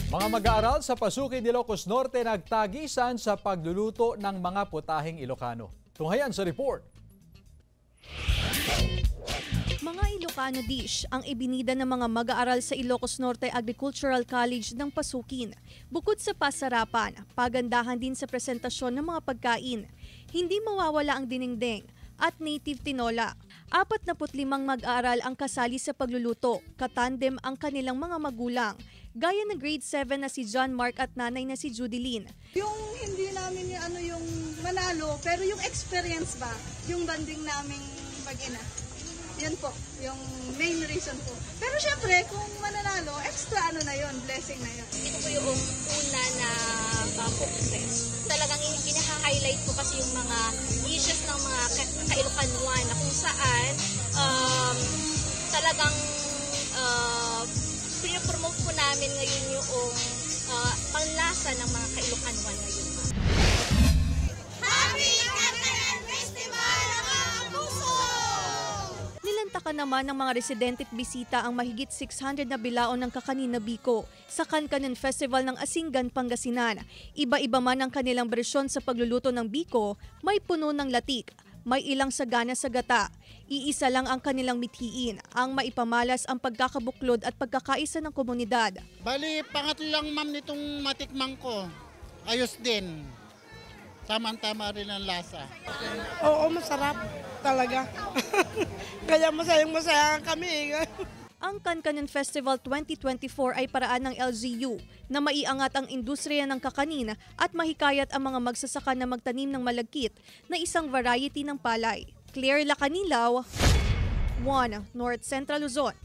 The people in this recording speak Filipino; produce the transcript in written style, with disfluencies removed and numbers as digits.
Mga mag-aaral sa Pasukin, Ilocos Norte nagtagisan sa pagluluto ng mga putahing Ilocano. Tunghayan sa report. Mga Ilocano dish ang ibinida ng mga mag-aaral sa Ilocos Norte Agricultural College ng Pasukin. Bukod sa pasarapan, pagandahan din sa presentasyon ng mga pagkain. Hindi mawawala ang dinengdeng at native tinola. 45 mag-aaral ang kasali sa pagluluto, katandem ang kanilang mga magulang. Gaya ng grade 7 na si John Mark at nanay na si Judilyn. Yung hindi namin yung manalo, pero yung experience ba, yung banding naming mag-ina. Yan po, yung main reason po. Pero syempre, kung mananalo, extra na yun, blessing na yun. Ito po yung una na success. Talagang pinaha-highlight po kasi yung mga dishes ng mga ka-Ilocanuan na kung saan talagang pinapromote po namin ngayon yung panlasa ng mga ka-Ilocanuan ngayon. Happy Kakanan Festival, mga puso! Nilantakan naman ng mga residente at bisita ang mahigit 600 na bilaon ng kakanin na biko sa Kankanan Festival ng Asingan, Pangasinan. Iba-iba man ang kanilang bersyon sa pagluluto ng biko, may puno ng latik, may ilang sagana sa gata. Iisa lang ang kanilang mithiin, ang maipamalas ang pagkakabuklod at pagkakaisa ng komunidad. Bali, pangatlo lang ma'am nitong matikmang ko. Ayos din. Tama-tama rin ang lasa. Oo, masarap talaga. Kaya masayang-masaya kami. Ang Kankanan Festival 2024 ay paraan ng LGU na maiangat ang industriya ng kakanin at mahikayat ang mga magsasaka na magtanim ng malagkit na isang variety ng palay. Claire Lacanilaw, 1 North Central Luzon.